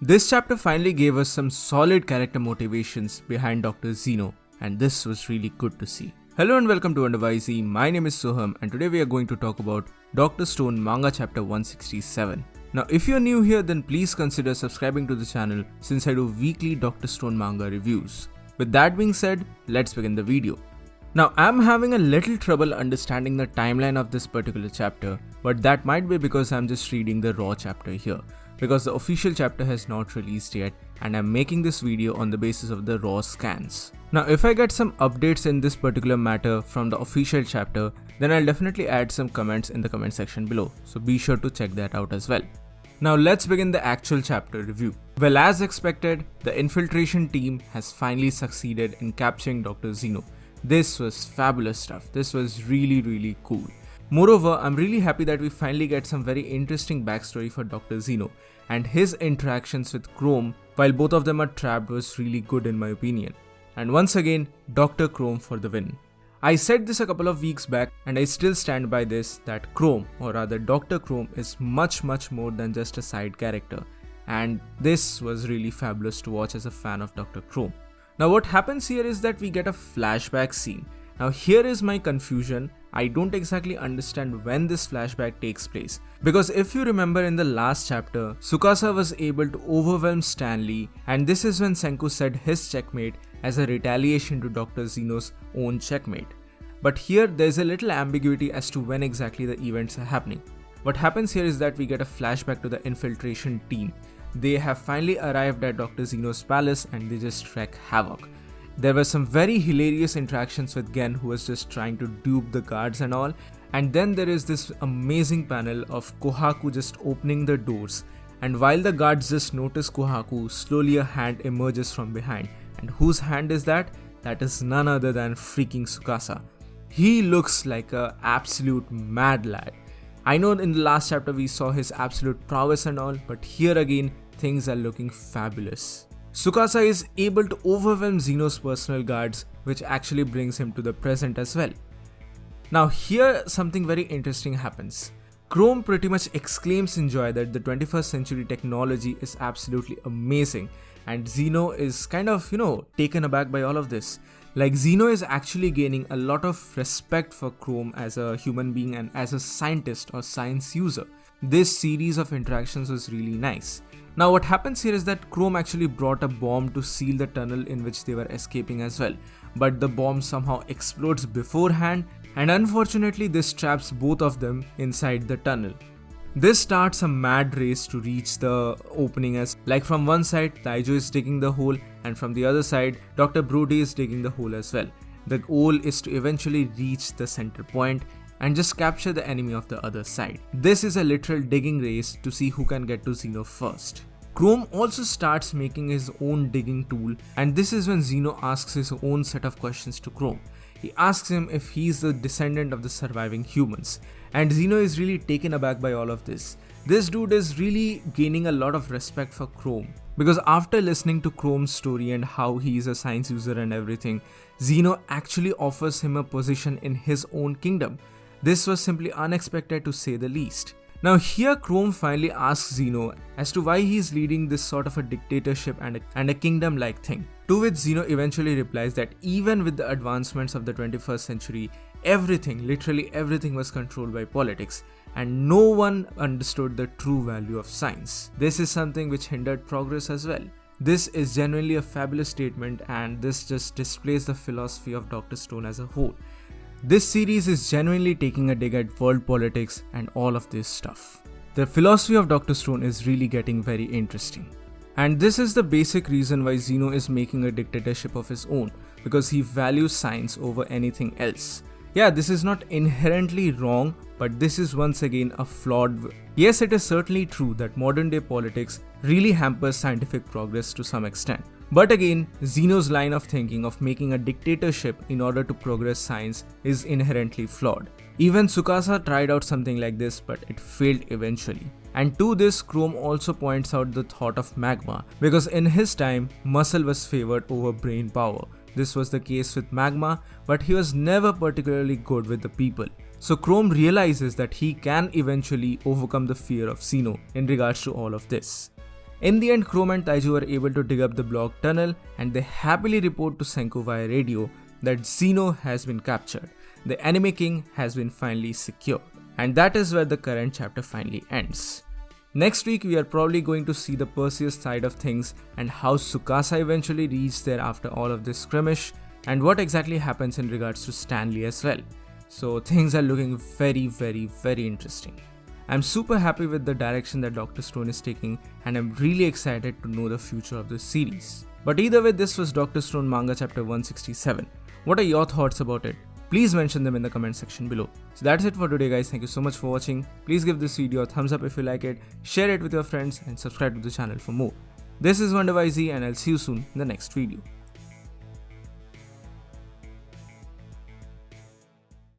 This chapter finally gave us some solid character motivations behind Dr. Zeno, and this was really good to see. Hello and welcome to Undervisey. My name is Soham and today we are going to talk about Dr. Stone Manga Chapter 167. Now if you're new here, then please consider subscribing to the channel since I do weekly Dr. Stone manga reviews. With that being said, let's begin the video. Now I'm having a little trouble understanding the timeline of this particular chapter, but that might be because I'm just reading the raw chapter here, because the official chapter has not released yet and I'm making this video on the basis of the raw scans. Now if I get some updates in this particular matter from the official chapter, then I'll definitely add some comments in the comment section below, so be sure to check that out as well. Now let's begin the actual chapter review. Well, as expected, the infiltration team has finally succeeded in capturing Dr. Zeno. This was fabulous stuff. This was really cool. Moreover, I'm really happy that we finally get some very interesting backstory for Dr. Zeno, and his interactions with Chrome while both of them are trapped was really good in my opinion. And once again, Dr. Chrome for the win. I said this a couple of weeks back and I still stand by this, that Chrome, or rather Dr. Chrome, is much more than just a side character, and this was really fabulous to watch as a fan of Dr. Chrome. Now what happens here is that we get a flashback scene. Now here is my confusion. I don't exactly understand when this flashback takes place, because if you remember in the last chapter, Tsukasa was able to overwhelm Stanley, and this is when Senku said his checkmate as a retaliation to Dr. Zeno's own checkmate. But here there's a little ambiguity as to when exactly the events are happening. What happens here is that we get a flashback to the infiltration team. They have finally arrived at Dr. Zeno's palace and they just wreak havoc. There were some very hilarious interactions with Gen, who was just trying to dupe the guards and all. And then there is this amazing panel of Kohaku just opening the doors. And while the guards just notice Kohaku, slowly a hand emerges from behind. And whose hand is that? That is none other than freaking Tsukasa. He looks like an absolute mad lad. I know in the last chapter we saw his absolute prowess and all, but here again things are looking fabulous. Tsukasa is able to overwhelm Zeno's personal guards, which actually brings him to the present as well. Now here something very interesting happens. Chrome pretty much exclaims in joy that the 21st century technology is absolutely amazing, and Zeno is kind of, taken aback by all of this. Like, Zeno is actually gaining a lot of respect for Chrome as a human being and as a scientist or science user. This series of interactions was really nice. Now what happens here is that Chrome actually brought a bomb to seal the tunnel in which they were escaping as well. But the bomb somehow explodes beforehand, and unfortunately this traps both of them inside the tunnel. This starts a mad race to reach the opening, as like from one side Taijo is digging the hole and from the other side Dr. Brody is digging the hole as well. The goal is to eventually reach the center point and just capture the enemy of the other side. This is a literal digging race to see who can get to Zeno first. Chrome also starts making his own digging tool, and this is when Zeno asks his own set of questions to Chrome. He asks him if he's the descendant of the surviving humans, and Zeno is really taken aback by all of this. This dude is really gaining a lot of respect for Chrome, because after listening to Chrome's story and how he is a science user and everything, Zeno actually offers him a position in his own kingdom. This was simply unexpected to say the least. Now here Chrome finally asks Zeno as to why he's leading this sort of a dictatorship and a kingdom-like thing. To which Zeno eventually replies that even with the advancements of the 21st century, everything, literally everything, was controlled by politics, and no one understood the true value of science. This is something which hindered progress as well. This is genuinely a fabulous statement, and this just displays the philosophy of Dr. Stone as a whole. This series is genuinely taking a dig at world politics and all of this stuff. The philosophy of Dr. Stone is really getting very interesting. And this is the basic reason why Zeno is making a dictatorship of his own, because he values science over anything else. Yeah, this is not inherently wrong, but this is once again a flawed. Yes, it is certainly true that modern day politics really hampers scientific progress to some extent. But again, Zeno's line of thinking of making a dictatorship in order to progress science is inherently flawed. Even Tsukasa tried out something like this, but it failed eventually. And to this, Chrome also points out the thought of Magma, because in his time, muscle was favored over brain power. This was the case with Magma, but he was never particularly good with the people. So Chrome realizes that he can eventually overcome the fear of Zeno in regards to all of this. In the end, Chrome and Taiju are able to dig up the block tunnel and they happily report to Senku via radio that Zeno has been captured. The Anime King has been finally secured. And that is where the current chapter finally ends. Next week, we are probably going to see the Perseus side of things and how Tsukasa eventually reached there after all of this skirmish and what exactly happens in regards to Stanley as well. So things are looking very interesting. I'm super happy with the direction that Dr. Stone is taking and I'm really excited to know the future of this series. But either way, this was Dr. Stone manga chapter 167. What are your thoughts about it? Please mention them in the comment section below. So that's it for today guys, thank you so much for watching. Please give this video a thumbs up if you like it, share it with your friends and subscribe to the channel for more. This is Wonder by Z and I'll see you soon in the next video.